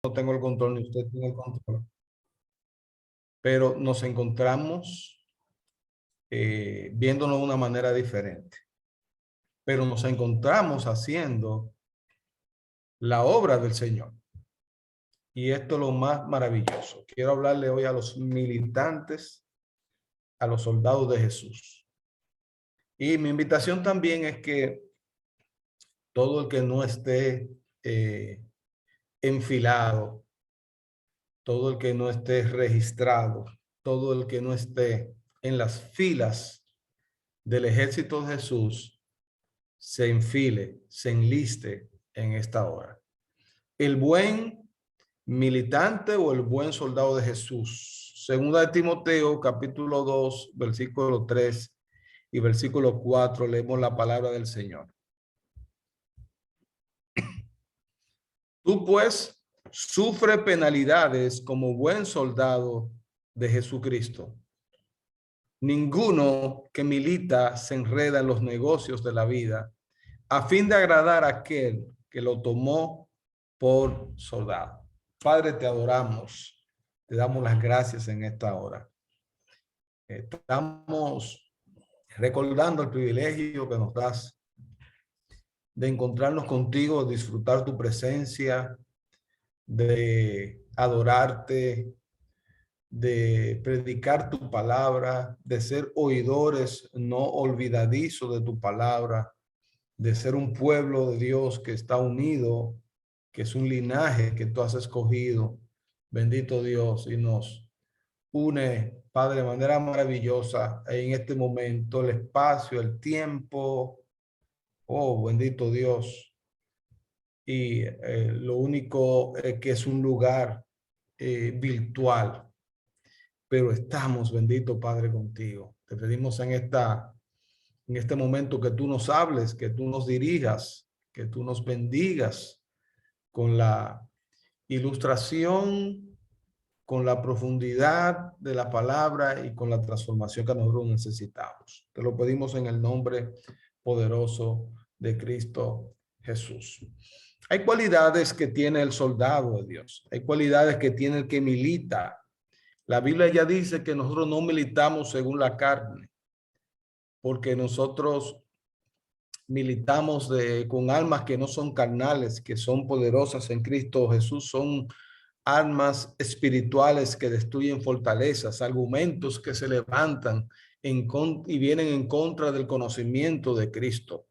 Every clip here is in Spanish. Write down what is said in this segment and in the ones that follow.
no tengo el control ni usted tiene el control, pero nos encontramos viéndonos de una manera diferente, pero nos encontramos haciendo la obra del Señor. Y esto es lo más maravilloso. Quiero hablarle hoy a los militantes, a los soldados de Jesús. Y mi invitación también es que todo el que no esté enfilado, todo el que no esté registrado, todo el que no esté en las filas del ejército de Jesús, se enfile, se enliste en esta hora. El buen militante o el buen soldado de Jesús. Segunda de Timoteo, capítulo 2, versículo 3 y versículo 4, leemos la palabra del Señor. Tú pues sufre penalidades como buen soldado de Jesucristo. Ninguno que milita se enreda en los negocios de la vida a fin de agradar a aquel que lo tomó por soldado. Padre, te adoramos, te damos las gracias en esta hora. Estamos recordando el privilegio que nos das de encontrarnos contigo, de disfrutar tu presencia, de adorarte, de predicar tu palabra, de ser oidores no olvidadizos de tu palabra, de ser un pueblo de Dios que está unido, que es un linaje que tú has escogido. Bendito Dios, y nos une, Padre, de manera maravillosa en este momento, el espacio, el tiempo. Oh, bendito Dios. Y lo único que es un lugar virtual, pero estamos, bendito Padre, contigo. Te pedimos en este momento que tú nos hables, que tú nos dirijas, que tú nos bendigas con la ilustración, con la profundidad de la palabra y con la transformación que nosotros necesitamos. Te lo pedimos en el nombre poderoso de Cristo Jesús. Hay cualidades que tiene el soldado de Dios. Hay cualidades que tiene el que milita. La Biblia ya dice que nosotros no militamos según la carne, porque nosotros militamos con almas que no son carnales, que son poderosas en Cristo Jesús, son armas espirituales que destruyen fortalezas, argumentos que se levantan y vienen en contra del conocimiento de Cristo.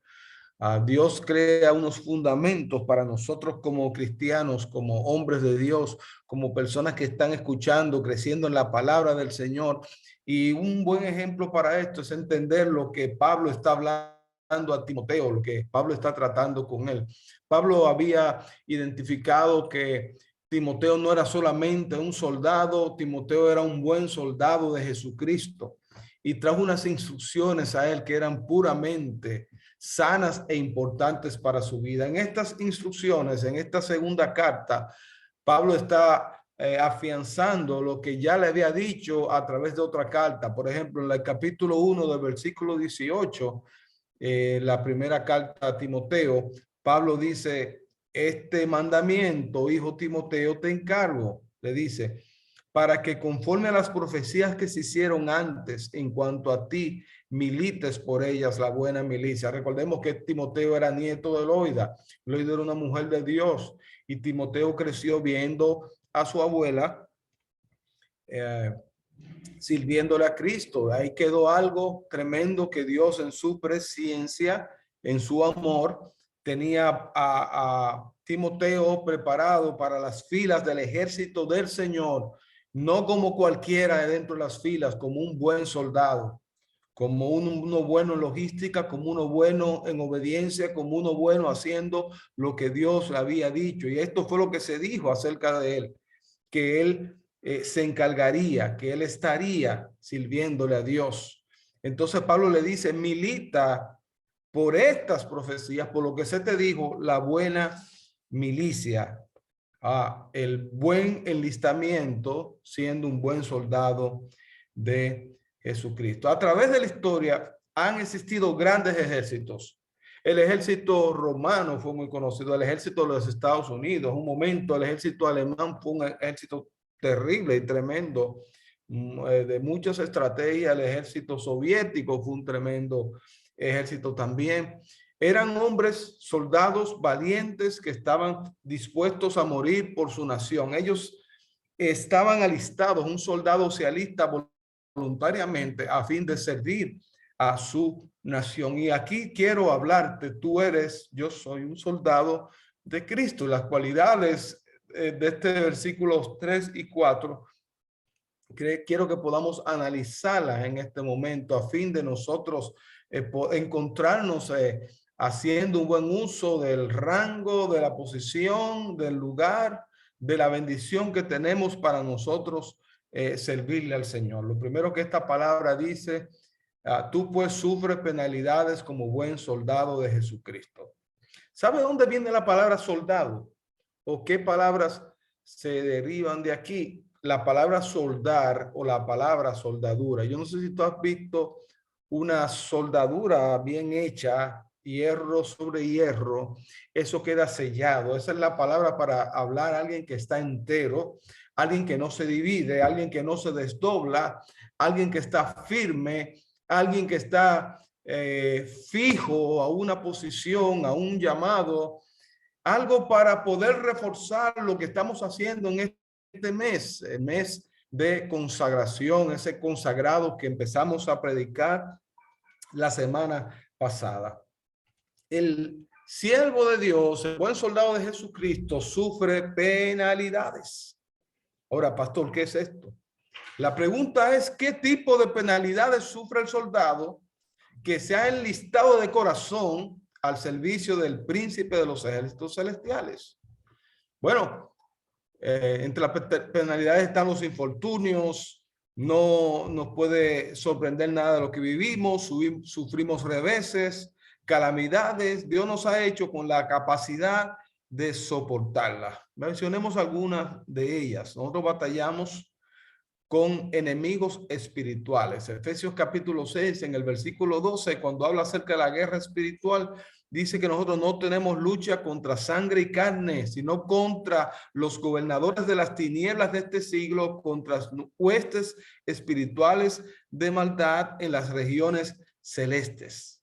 Dios crea unos fundamentos para nosotros como cristianos, como hombres de Dios, como personas que están escuchando, creciendo en la palabra del Señor. Y un buen ejemplo para esto es entender lo que Pablo está hablando a Timoteo, lo que Pablo está tratando con él. Pablo había identificado que Timoteo no era solamente un soldado, Timoteo era un buen soldado de Jesucristo y trajo unas instrucciones a él que eran puramente sanas e importantes para su vida. En estas instrucciones, en esta segunda carta, Pablo está afianzando lo que ya le había dicho a través de otra carta. Por ejemplo, en el capítulo 1 del versículo 18, la primera carta a Timoteo, Pablo dice, este mandamiento, hijo Timoteo, te encargo, le dice, para que conforme a las profecías que se hicieron antes en cuanto a ti, milites por ellas la buena milicia. Recordemos que Timoteo era nieto de Loida. Loida era una mujer de Dios y Timoteo creció viendo a su abuela sirviéndole a Cristo. Ahí quedó algo tremendo que Dios en su presciencia, en su amor, tenía a Timoteo preparado para las filas del ejército del Señor, no como cualquiera de dentro de las filas, como un buen soldado, como uno bueno en logística, como uno bueno en obediencia, como uno bueno haciendo lo que Dios le había dicho. Y esto fue lo que se dijo acerca de él, que él se encargaría, que él estaría sirviéndole a Dios. Entonces Pablo le dice, milita por estas profecías, por lo que se te dijo, la buena milicia, el buen enlistamiento, siendo un buen soldado de Jesucristo. A través de la historia han existido grandes ejércitos, El ejército romano fue muy conocido, el ejército de los Estados Unidos. Un momento el ejército alemán fue un ejército terrible y tremendo, de muchas estrategias. El ejército soviético fue un tremendo ejército también. Eran hombres, soldados valientes que estaban dispuestos a morir por su nación. Ellos estaban alistados, un soldado se alista voluntariamente a fin de servir a su nación. Y aquí quiero hablarte, yo soy un soldado de Cristo. Las cualidades de este versículos 3 y 4, quiero que podamos analizarlas en este momento a fin de nosotros encontrarnos haciendo un buen uso del rango, de la posición, del lugar, de la bendición que tenemos para nosotros servirle al Señor. Lo primero que esta palabra dice: tú pues sufres penalidades como buen soldado de Jesucristo. ¿Sabe dónde viene la palabra soldado? ¿O qué palabras se derivan de aquí? La palabra soldar o la palabra soldadura. Yo no sé si tú has visto una soldadura bien hecha, hierro sobre hierro, eso queda sellado. Esa es la palabra para hablar a alguien que está entero, alguien que no se divide, alguien que no se desdobla, alguien que está firme, alguien que está fijo a una posición, a un llamado, algo para poder reforzar lo que estamos haciendo en este mes, el mes de consagración, ese consagrado que empezamos a predicar la semana pasada. El siervo de Dios, el buen soldado de Jesucristo, sufre penalidades. Ahora, pastor, ¿qué es esto? La pregunta es: ¿qué tipo de penalidades sufre el soldado que se ha enlistado de corazón al servicio del príncipe de los ejércitos celestiales? Bueno, entre las penalidades están los infortunios. No nos puede sorprender nada de lo que vivimos, sufrimos reveses, calamidades. Dios nos ha hecho con la capacidad de soportarlas. Mencionemos algunas de ellas. Nosotros batallamos con enemigos espirituales. Efesios capítulo 6, en el versículo 12, cuando habla acerca de la guerra espiritual, dice que nosotros no tenemos lucha contra sangre y carne, sino contra los gobernadores de las tinieblas de este siglo, contra huestes espirituales de maldad en las regiones celestes.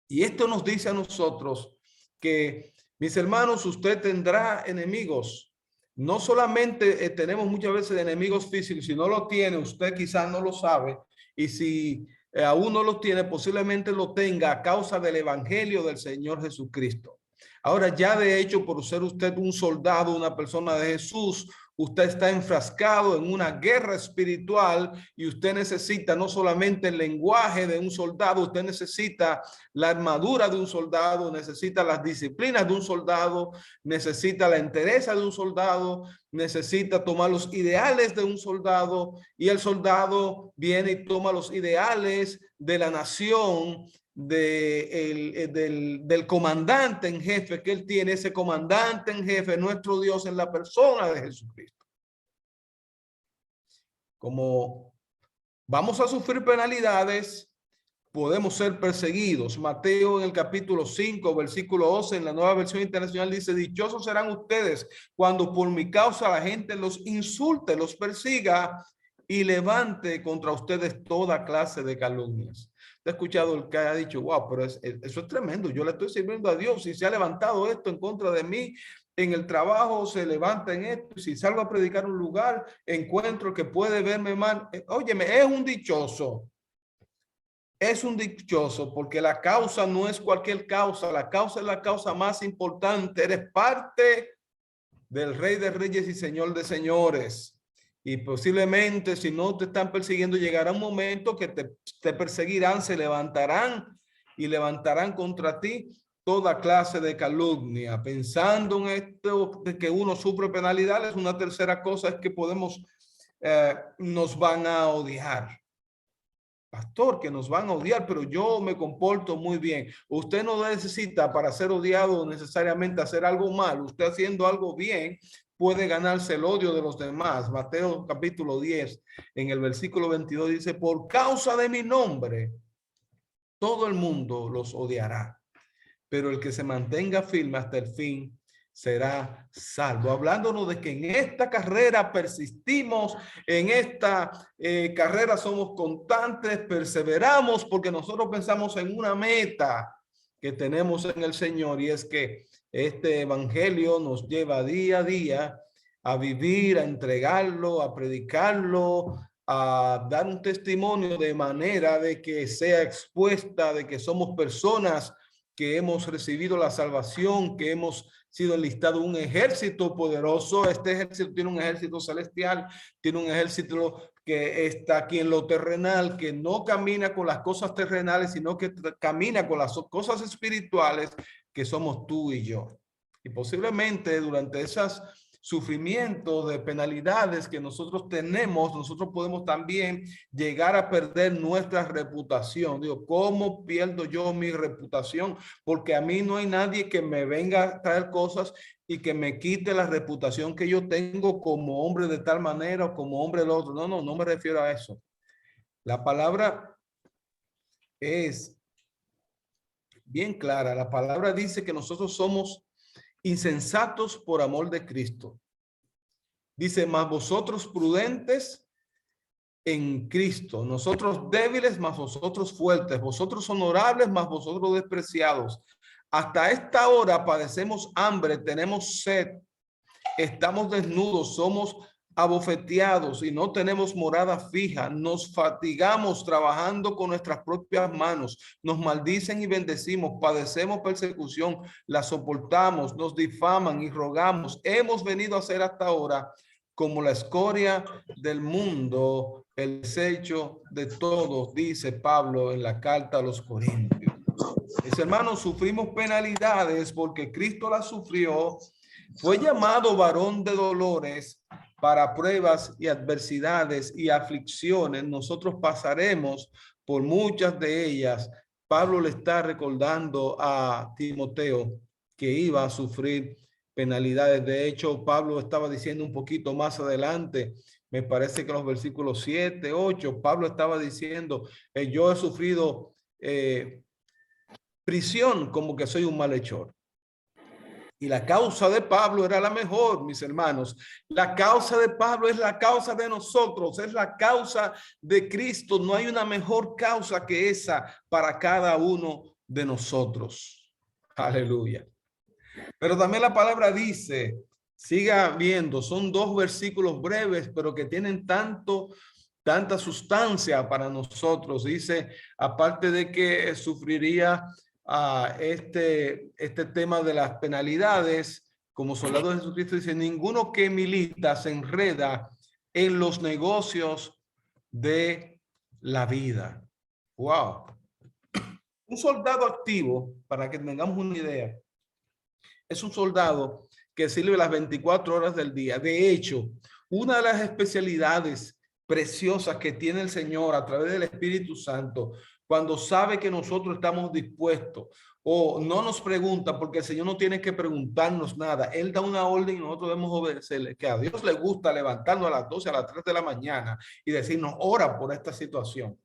Y esto nos dice a nosotros que, mis hermanos, usted tendrá enemigos. No solamente tenemos muchas veces enemigos físicos. Si no lo tiene, usted quizás no lo sabe. Y si aún no lo tiene, posiblemente lo tenga a causa del evangelio del Señor Jesucristo. Ahora, ya de hecho, por ser usted un soldado, una persona de Jesús, usted está enfrascado en una guerra espiritual y usted necesita no solamente el lenguaje de un soldado, usted necesita la armadura de un soldado, necesita las disciplinas de un soldado, necesita la entereza de un soldado, necesita tomar los ideales de un soldado, y el soldado viene y toma los ideales de la nación, del comandante en jefe que él tiene. Ese comandante en jefe, nuestro Dios, en la persona de Jesucristo. Como vamos a sufrir penalidades, podemos ser perseguidos. Mateo, en el capítulo 5, versículo 11, en la Nueva Versión Internacional, dice: dichosos serán ustedes cuando por mi causa la gente los insulte, los persiga y levante contra ustedes toda clase de calumnias. He escuchado el que haya dicho: wow, pero eso es tremendo, yo le estoy sirviendo a Dios, si se ha levantado esto en contra de mí, en el trabajo se levanta en esto, si salgo a predicar un lugar, encuentro que puede verme mal. Óyeme, es un dichoso. Es un dichoso, porque la causa no es cualquier causa, la causa es la causa más importante. Eres parte del Rey de Reyes y Señor de Señores. Y posiblemente, si no te están persiguiendo, llegará un momento que te perseguirán, se levantarán y levantarán contra ti toda clase de calumnia. Pensando en esto de que uno sufre penalidades, una tercera cosa es que nos van a odiar. Pastor, que nos van a odiar, pero yo me comporto muy bien. Usted no necesita, para ser odiado, necesariamente hacer algo mal. Usted haciendo algo bien puede ganarse el odio de los demás. Mateo capítulo 10, en el versículo 22 dice: por causa de mi nombre, todo el mundo los odiará. pero el que se mantenga firme hasta el fin será salvo. Hablándonos de que en esta carrera persistimos, en esta carrera somos constantes, perseveramos, porque nosotros pensamos en una meta que tenemos en el Señor, y es que este evangelio nos lleva día a día a vivir, a entregarlo, a predicarlo, a dar un testimonio de manera de que sea expuesta, de que somos personas que hemos recibido la salvación, que hemos sido enlistado un ejército poderoso. Este ejército tiene un ejército celestial, tiene un ejército que está aquí en lo terrenal, que no camina con las cosas terrenales, sino que camina con las cosas espirituales, que somos tú y yo. Y posiblemente durante esos sufrimientos de penalidades que nosotros tenemos, nosotros podemos también llegar a perder nuestra reputación. Digo, ¿cómo pierdo yo mi reputación? Porque a mí no hay nadie que me venga a traer cosas y que me quite la reputación que yo tengo como hombre de tal manera o como hombre del otro. No me refiero a eso. La palabra es bien clara. La palabra dice que nosotros somos insensatos por amor de Cristo. Dice, mas vosotros prudentes en Cristo, nosotros débiles, mas vosotros fuertes, vosotros honorables, mas vosotros despreciados. Hasta esta hora padecemos hambre, tenemos sed, estamos desnudos, somos abofeteados y no tenemos morada fija, nos fatigamos trabajando con nuestras propias manos, nos maldicen y bendecimos, padecemos persecución, la soportamos, nos difaman y rogamos. Hemos venido a ser hasta ahora como la escoria del mundo, el desecho de todos, dice Pablo en la carta a los Corintios. Mis hermanos, sufrimos penalidades porque Cristo las sufrió. Fue llamado varón de dolores. Para pruebas y adversidades y aflicciones nosotros pasaremos por muchas de ellas. Pablo le está recordando a Timoteo que iba a sufrir penalidades. De hecho, Pablo estaba diciendo un poquito más adelante, me parece que los versículos 7, 8, Pablo estaba diciendo, yo he sufrido prisión como que soy un malhechor. Y la causa de Pablo era la mejor, mis hermanos. La causa de Pablo es la causa de nosotros, es la causa de Cristo. No hay una mejor causa que esa para cada uno de nosotros. Aleluya. Pero también la palabra dice, siga viendo, son 2 versículos breves, pero que tienen tanta sustancia para nosotros. Dice, aparte de que sufriría este tema de las penalidades, como soldado de Jesucristo, dice, ninguno que milita se enreda en los negocios de la vida. Wow. Un soldado activo, para que tengamos una idea, es un soldado que sirve las 24 horas del día. De hecho, una de las especialidades preciosas que tiene el Señor a través del Espíritu Santo, cuando sabe que nosotros estamos dispuestos o no nos pregunta, porque el Señor no tiene que preguntarnos nada. Él da una orden y nosotros debemos obedecerle. Que a Dios le gusta levantarnos a las 12, a las 3 de la mañana y decirnos, ora por esta situación.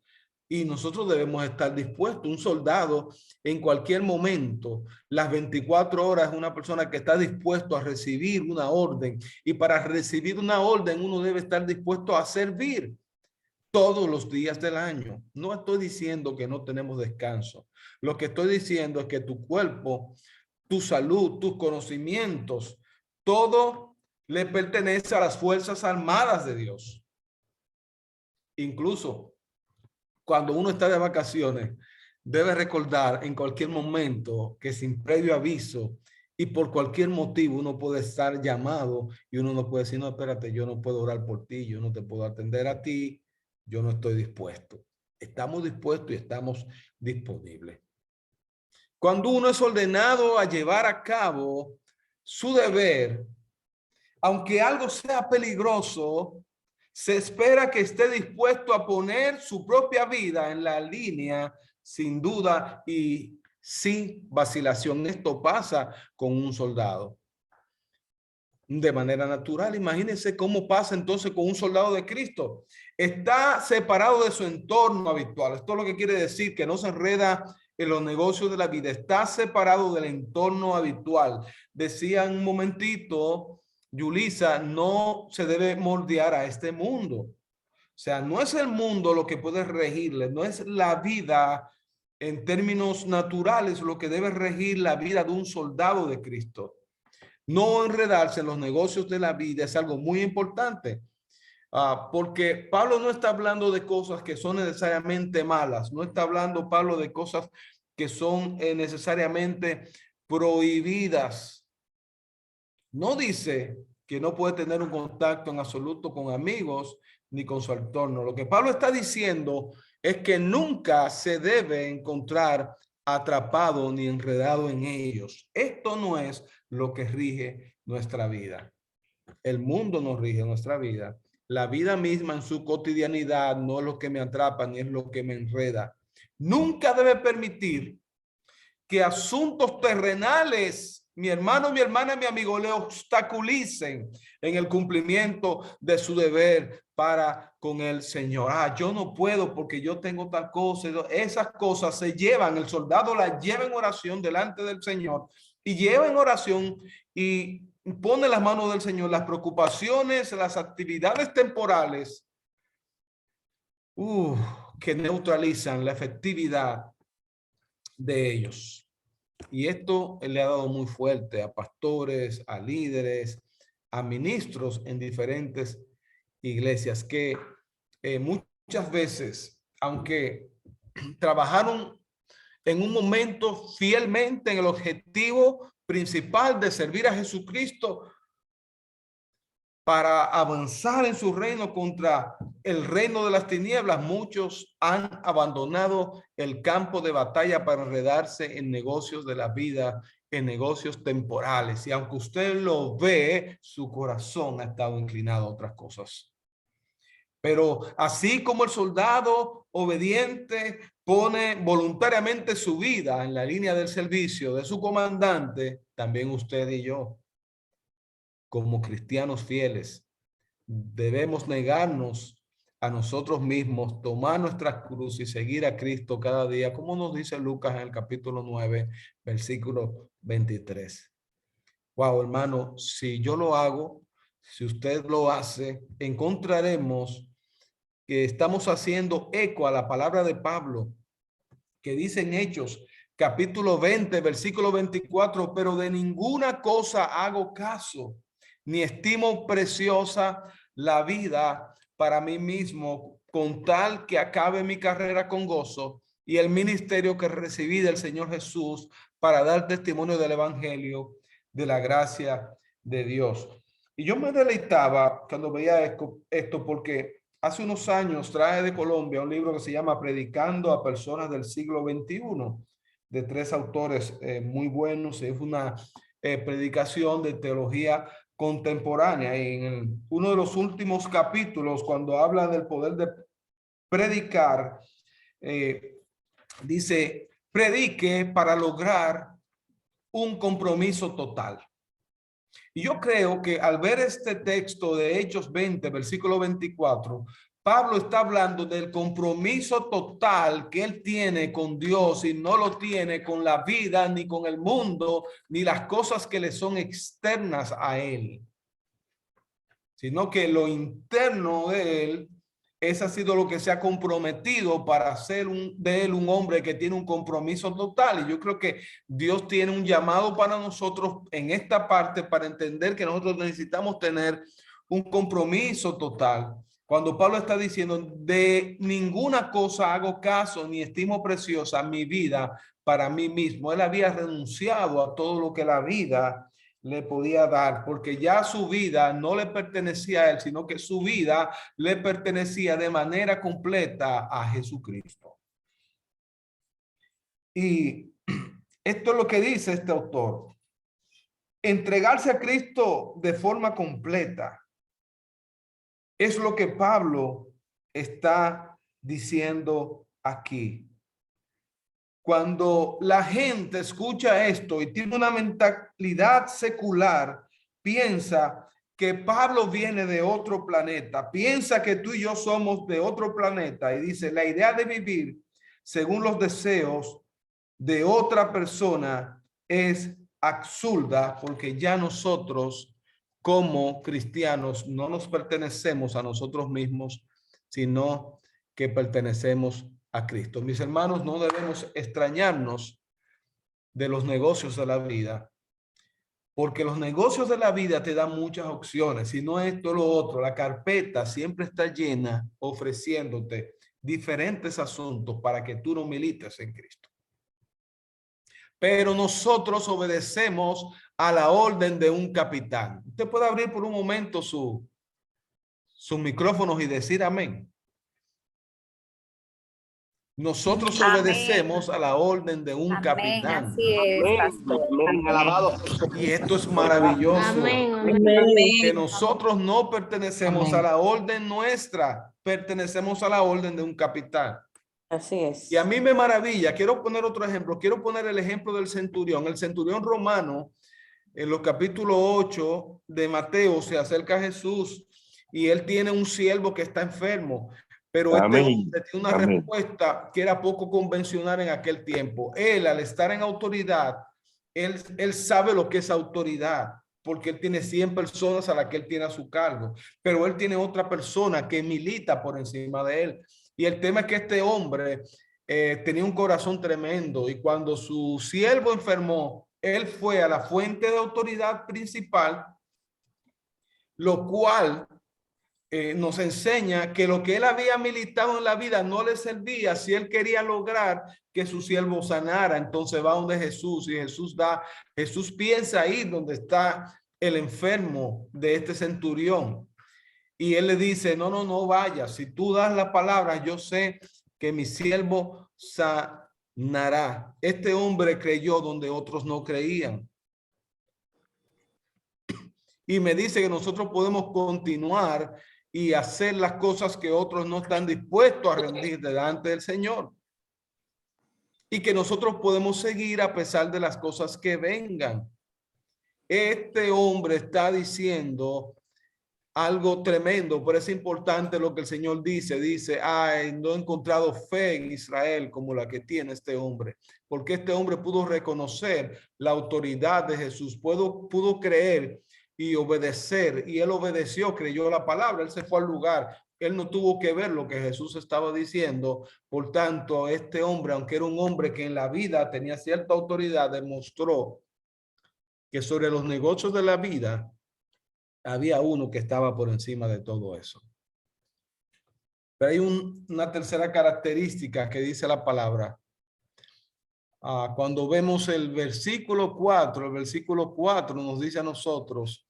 Y nosotros debemos estar dispuestos. Un soldado en cualquier momento, las 24 horas, es una persona que está dispuesto a recibir una orden. Y para recibir una orden, uno debe estar dispuesto a servir todos los días del año. No estoy diciendo que no tenemos descanso. Lo que estoy diciendo es que tu cuerpo, tu salud, tus conocimientos, todo le pertenece a las Fuerzas Armadas de Dios. Incluso cuando uno está de vacaciones, debe recordar en cualquier momento que sin previo aviso y por cualquier motivo uno puede estar llamado y uno no puede decir, no, espérate, yo no puedo orar por ti, yo no te puedo atender a ti, yo no estoy dispuesto. Estamos dispuestos y estamos disponibles. Cuando uno es ordenado a llevar a cabo su deber, aunque algo sea peligroso, se espera que esté dispuesto a poner su propia vida en la línea sin duda y sin vacilación. Esto pasa con un soldado. De manera natural, imagínense cómo pasa entonces con un soldado de Cristo. Está separado de su entorno habitual. Esto es lo que quiere decir que no se enreda en los negocios de la vida, está separado del entorno habitual. Decía un momentito, Yulisa, no se debe moldear a este mundo. O sea, no es el mundo lo que puede regirle, no es la vida en términos naturales lo que debe regir la vida de un soldado de Cristo. No enredarse en los negocios de la vida es algo muy importante. Porque Pablo no está hablando de cosas que son necesariamente malas, no está hablando Pablo de cosas que son necesariamente prohibidas. No dice que no puede tener un contacto en absoluto con amigos ni con su entorno. Lo que Pablo está diciendo es que nunca se debe encontrar atrapado ni enredado en ellos. Esto no es lo que rige nuestra vida. El mundo no rige nuestra vida. La vida misma en su cotidianidad no es lo que me atrapa ni es lo que me enreda. Nunca debe permitir que asuntos terrenales, mi hermano, mi hermana, mi amigo, le obstaculicen en el cumplimiento de su deber para con el Señor. Yo no puedo porque yo tengo tal cosa. Esas cosas se llevan, el soldado las lleva en oración delante del Señor y lleva en oración y pone las manos del Señor, las preocupaciones, las actividades temporales que neutralizan la efectividad de ellos. Y esto le ha dado muy fuerte a pastores, a líderes, a ministros en diferentes iglesias que muchas veces, aunque trabajaron en un momento fielmente en el objetivo principal de servir a Jesucristo para avanzar en su reino contra el reino de las tinieblas, muchos han abandonado el campo de batalla para enredarse en negocios de la vida, en negocios temporales. Y aunque usted lo ve, su corazón ha estado inclinado a otras cosas. Pero así como el soldado obediente pone voluntariamente su vida en la línea del servicio de su comandante, también usted y yo, como cristianos fieles, debemos negarnos a nosotros mismos, tomar nuestra cruz y seguir a Cristo cada día, como nos dice Lucas en el capítulo 9, versículo 23. Wow, hermano, si yo lo hago, si usted lo hace, encontraremos que estamos haciendo eco a la palabra de Pablo, que dice en Hechos, capítulo 20, versículo 24, pero de ninguna cosa hago caso, ni estimo preciosa la vida para mí mismo, con tal que acabe mi carrera con gozo y el ministerio que recibí del Señor Jesús para dar testimonio del evangelio de la gracia de Dios. Y yo me deleitaba cuando veía esto porque hace unos años traje de Colombia un libro que se llama Predicando a Personas del Siglo XXI, de 3 autores muy buenos. Es una predicación de teología contemporánea. Y en uno de los últimos capítulos, cuando habla del poder de predicar, dice, predique para lograr un compromiso total. Y yo creo que al ver este texto de Hechos 20, versículo 24, Pablo está hablando del compromiso total que él tiene con Dios y no lo tiene con la vida, ni con el mundo, ni las cosas que le son externas a él, sino que lo interno de él, ese ha sido lo que se ha comprometido para hacer de él un hombre que tiene un compromiso total. Y yo creo que Dios tiene un llamado para nosotros en esta parte para entender que nosotros necesitamos tener un compromiso total. Cuando Pablo está diciendo, de ninguna cosa hago caso ni estimo preciosa mi vida para mí mismo. Él había renunciado a todo lo que la vida le podía dar, porque ya su vida no le pertenecía a él, sino que su vida le pertenecía de manera completa a Jesucristo. Y esto es lo que dice este autor. Entregarse a Cristo de forma completa es lo que Pablo está diciendo aquí. Cuando la gente escucha esto y tiene una mentalidad secular, piensa que Pablo viene de otro planeta, piensa que tú y yo somos de otro planeta y dice, la idea de vivir según los deseos de otra persona es absurda, porque ya nosotros como cristianos no nos pertenecemos a nosotros mismos, sino que pertenecemos a Cristo. Mis hermanos, no debemos extrañarnos de los negocios de la vida, porque los negocios de la vida te dan muchas opciones, si no esto o lo otro. La carpeta siempre está llena ofreciéndote diferentes asuntos para que tú no milites en Cristo. Pero nosotros obedecemos a la orden de un capitán. Usted puede abrir por un momento sus micrófonos y decir amén. Nosotros obedecemos a la orden de un capitán. Así es, pastor. Alabado. Y esto es maravilloso. Amén. Que nosotros no pertenecemos a la orden nuestra, pertenecemos a la orden de un capitán. Así es. Y a mí me maravilla. Quiero poner otro ejemplo. Quiero poner el ejemplo del centurión. El centurión romano, en los capítulos 8 de Mateo, se acerca a Jesús y él tiene un siervo que está enfermo. Pero este hombre tiene una respuesta que era poco convencional en aquel tiempo. Él, al estar en autoridad, él sabe lo que es autoridad, porque él tiene 100 personas a las que él tiene a su cargo. Pero él tiene otra persona que milita por encima de él. Y el tema es que este hombre tenía un corazón tremendo, y cuando su siervo enfermó, él fue a la fuente de autoridad principal, lo cual nos enseña que lo que él había militado en la vida no le servía si él quería lograr que su siervo sanara. Entonces va donde Jesús, y Jesús piensa ahí donde está el enfermo de este centurión. Y él le dice, no vayas. Si tú das la palabra, yo sé que mi siervo sanará. Este hombre creyó donde otros no creían. Y me dice que nosotros podemos continuar y hacer las cosas que otros no están dispuestos a rendir delante del Señor. Y que nosotros podemos seguir a pesar de las cosas que vengan. Este hombre está diciendo algo tremendo, pero es importante lo que el Señor dice. Dice, no he encontrado fe en Israel como la que tiene este hombre. Porque este hombre pudo reconocer la autoridad de Jesús, pudo creer y obedecer, y él obedeció, creyó la palabra, él se fue al lugar, él no tuvo que ver lo que Jesús estaba diciendo. Por tanto, este hombre, aunque era un hombre que en la vida tenía cierta autoridad, demostró que sobre los negocios de la vida había uno que estaba por encima de todo eso. Pero hay una tercera característica que dice la palabra. Cuando vemos el versículo 4 nos dice a nosotros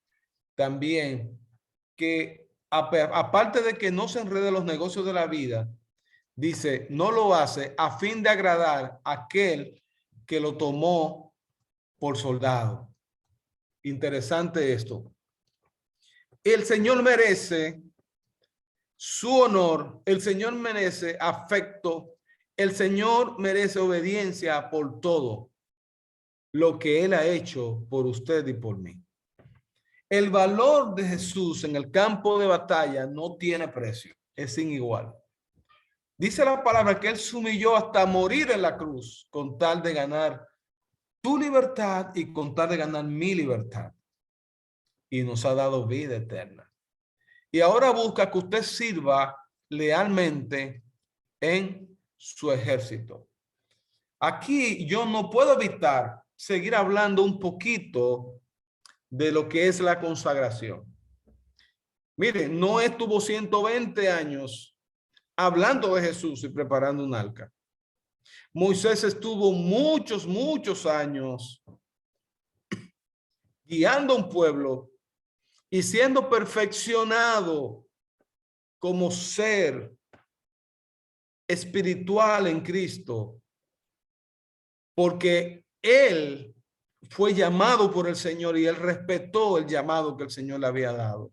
también que aparte de que no se enrede los negocios de la vida, dice, no lo hace a fin de agradar a aquel que lo tomó por soldado. Interesante esto. El Señor merece su honor, el Señor merece afecto, el Señor merece obediencia por todo lo que Él ha hecho por usted y por mí. El valor de Jesús en el campo de batalla no tiene precio, es sin igual. Dice la palabra que Él se humilló hasta morir en la cruz con tal de ganar tu libertad y con tal de ganar mi libertad. Y nos ha dado vida eterna. Y ahora busca que usted sirva lealmente en su ejército. Aquí yo no puedo evitar seguir hablando un poquito de lo que es la consagración. Mire, Noé estuvo 120 años hablando de Jesús y preparando un arca. Moisés estuvo muchos años guiando a un pueblo y siendo perfeccionado como ser espiritual en Cristo, porque él fue llamado por el Señor y él respetó el llamado que el Señor le había dado.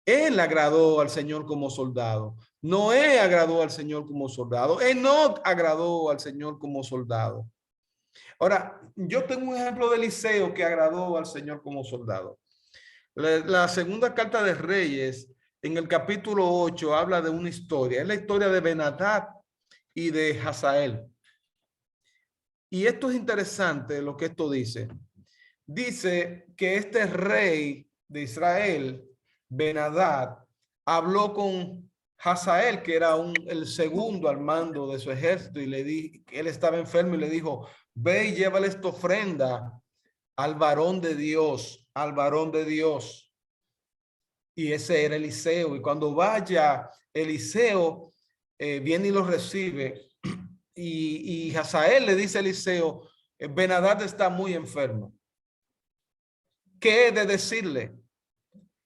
Él agradó al Señor como soldado. Noé agradó al Señor como soldado. Enoc agradó al Señor como soldado. Ahora, yo tengo un ejemplo de Eliseo que agradó al Señor como soldado. La segunda carta de Reyes, en el capítulo 8, habla de una historia. Es la historia de Ben-Hadad y de Hazael. Y esto es interesante lo que esto dice. Dice que este rey de Israel, Ben-Hadad, habló con Hazael, que era el segundo al mando de su ejército, y le di, él estaba enfermo y le dijo, ve y llévale esta ofrenda al varón de Dios, al varón de Dios. Y ese era Eliseo. Y cuando vaya Eliseo, viene y lo recibe. Y Hazael le dice a Eliseo, Ben-Hadad está muy enfermo. ¿Qué he de decirle?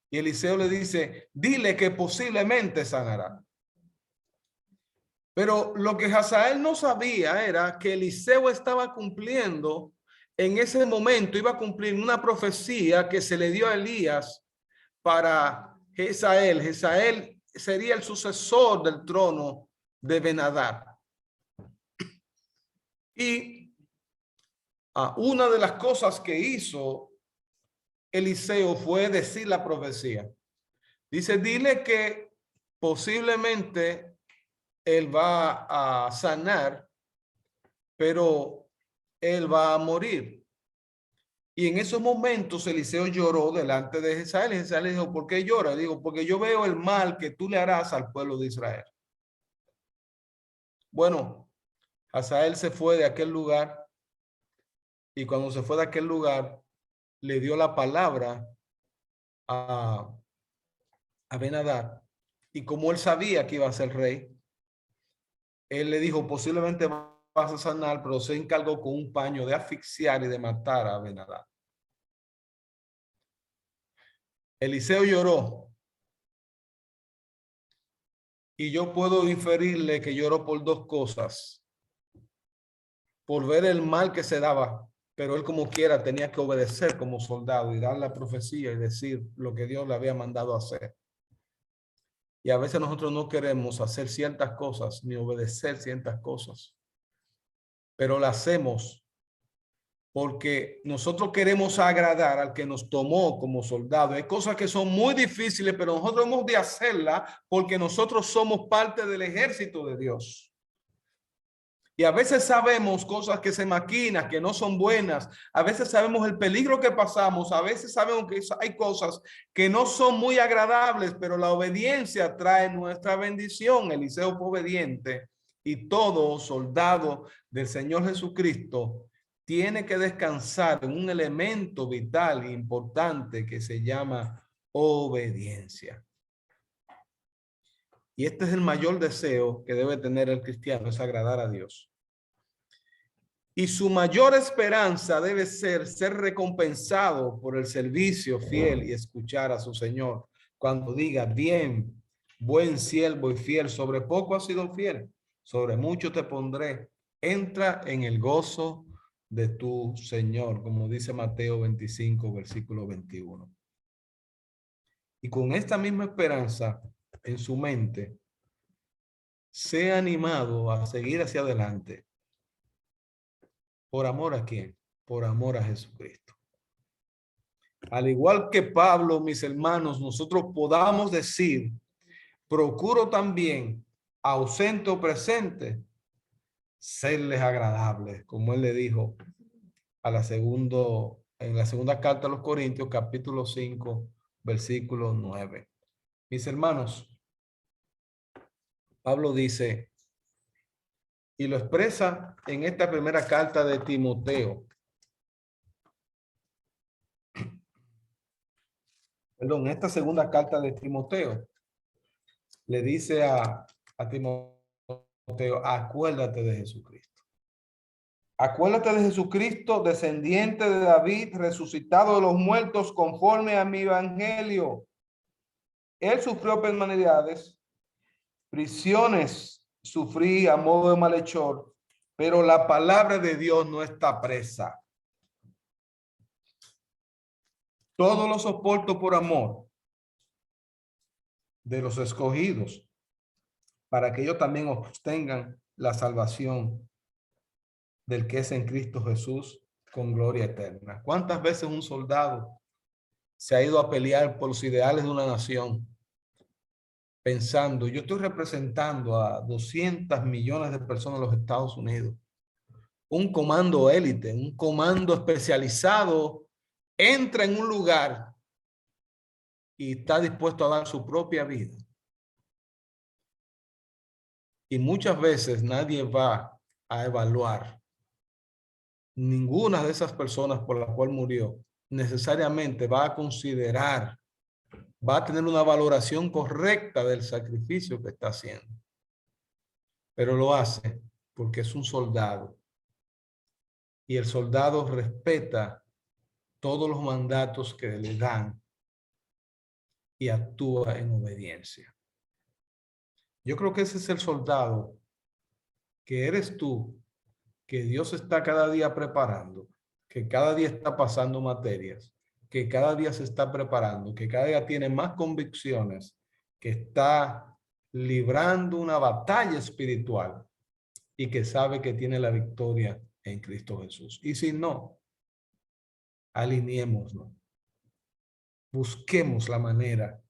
Y Eliseo le dice, dile que posiblemente sanará. Pero lo que Hazael no sabía era que Eliseo estaba cumpliendo en ese momento, iba a cumplir una profecía que se le dio a Elías para Jezael. Jezael sería el sucesor del trono de Ben-Hadad. Y una de las cosas que hizo Eliseo fue decir la profecía. Dice, dile que posiblemente él va a sanar, pero él va a morir. Y en esos momentos Eliseo lloró delante de Jezael. Y Jezael le dijo, ¿por qué llora? Digo, porque yo veo el mal que tú le harás al pueblo de Israel. Bueno, Hazael se fue de aquel lugar y cuando se fue de aquel lugar le dio la palabra a Ben-Hadad. Y como él sabía que iba a ser rey, él le dijo, posiblemente vas a sanar, pero se encargó con un paño de asfixiar y de matar a Ben-Hadad. Eliseo lloró. Y yo puedo inferirle que lloró por dos cosas. Por ver el mal que se daba, pero él como quiera tenía que obedecer como soldado y dar la profecía y decir lo que Dios le había mandado hacer. Y a veces nosotros no queremos hacer ciertas cosas ni obedecer ciertas cosas, pero la hacemos porque nosotros queremos agradar al que nos tomó como soldado. Hay cosas que son muy difíciles, pero nosotros hemos de hacerlas porque nosotros somos parte del ejército de Dios. Y a veces sabemos cosas que se maquinan, que no son buenas. A veces sabemos el peligro que pasamos. A veces sabemos que hay cosas que no son muy agradables, pero la obediencia trae nuestra bendición. Eliseo fue obediente y todo soldado del Señor Jesucristo tiene que descansar en un elemento vital e importante que se llama obediencia. Y este es el mayor deseo que debe tener el cristiano, es agradar a Dios. Y su mayor esperanza debe ser recompensado por el servicio fiel y escuchar a su Señor. Cuando diga, bien, buen siervo y fiel, sobre poco has sido fiel, sobre mucho te pondré. Entra en el gozo de tu Señor, como dice Mateo 25, versículo 21. Y con esta misma esperanza en su mente, sea animado a seguir hacia adelante. ¿Por amor a quién? Por amor a Jesucristo. Al igual que Pablo, mis hermanos, nosotros podamos decir, procuro también, ausente o presente, serles agradables, como él le dijo en la segunda carta a los Corintios, capítulo 5, versículo 9. Mis hermanos, Pablo dice, y lo expresa en esta primera carta de Timoteo. Perdón, esta segunda carta de Timoteo le dice a Timoteo, acuérdate de Jesucristo. Acuérdate de Jesucristo, descendiente de David, resucitado de los muertos conforme a mi evangelio. Él sufrió penalidades, prisiones sufrí a modo de malhechor, pero la palabra de Dios no está presa. Todo lo soporto por amor de los escogidos, para que ellos también obtengan la salvación del que es en Cristo Jesús con gloria eterna. ¿Cuántas veces un soldado se ha ido a pelear por los ideales de una nación pensando, yo estoy representando a 200 millones de personas en los Estados Unidos, un comando élite, un comando especializado, entra en un lugar y está dispuesto a dar su propia vida. Y muchas veces nadie va a evaluar, ninguna de esas personas por la cual murió necesariamente va a considerar, va a tener una valoración correcta del sacrificio que está haciendo. Pero lo hace porque es un soldado. Y el soldado respeta todos los mandatos que le dan y actúa en obediencia. Yo creo que ese es el soldado que eres tú, que Dios está cada día preparando, que cada día está pasando materias, que cada día se está preparando, que cada día tiene más convicciones, que está librando una batalla espiritual y que sabe que tiene la victoria en Cristo Jesús. Y si no, alineémonos, busquemos la manera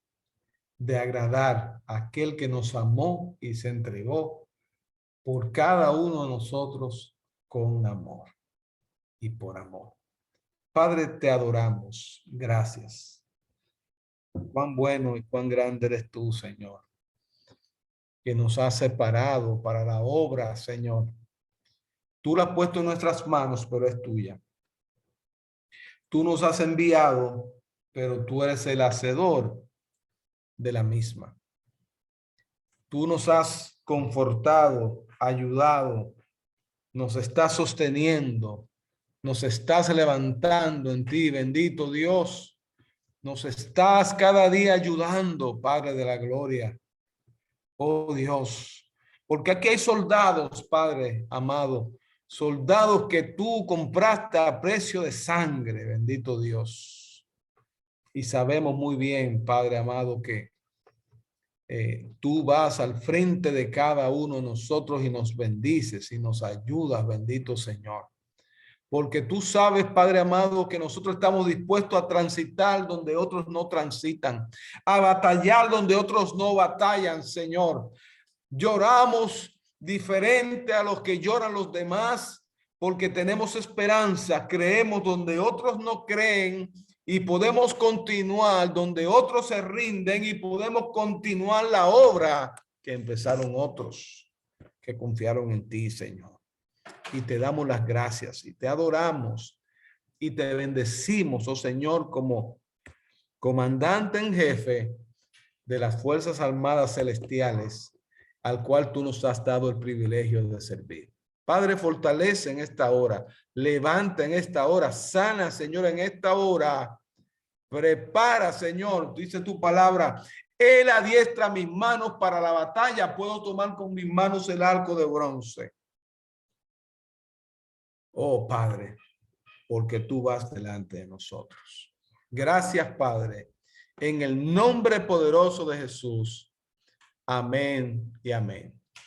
de agradar a aquel que nos amó y se entregó por cada uno de nosotros con amor y por amor. Padre, te adoramos. Gracias. Cuán bueno y cuán grande eres tú, Señor, que nos has separado para la obra, Señor. Tú la has puesto en nuestras manos, pero es tuya. Tú nos has enviado, pero tú eres el hacedor de la misma. Tú nos has confortado, ayudado, nos estás sosteniendo, nos estás levantando en ti, bendito Dios. Nos estás cada día ayudando, Padre de la gloria. Oh Dios, porque aquí hay soldados, Padre amado, soldados que tú compraste a precio de sangre, bendito Dios. Y sabemos muy bien, Padre amado, que tú vas al frente de cada uno de nosotros y nos bendices y nos ayudas, bendito Señor. Porque tú sabes, Padre amado, que nosotros estamos dispuestos a transitar donde otros no transitan, a batallar donde otros no batallan, Señor. Lloramos diferente a los que lloran los demás, porque tenemos esperanza, creemos donde otros no creen y podemos continuar donde otros se rinden y podemos continuar la obra que empezaron otros que confiaron en ti, Señor. Y te damos las gracias y te adoramos y te bendecimos, oh Señor, como comandante en jefe de las Fuerzas Armadas Celestiales, al cual tú nos has dado el privilegio de servir. Padre, fortalece en esta hora, levanta en esta hora, sana, Señor, en esta hora. Prepara, Señor, dice tu palabra, Él adiestra mis manos para la batalla, puedo tomar con mis manos el arco de bronce. Oh, Padre, porque tú vas delante de nosotros. Gracias, Padre, en el nombre poderoso de Jesús. Amén y amén.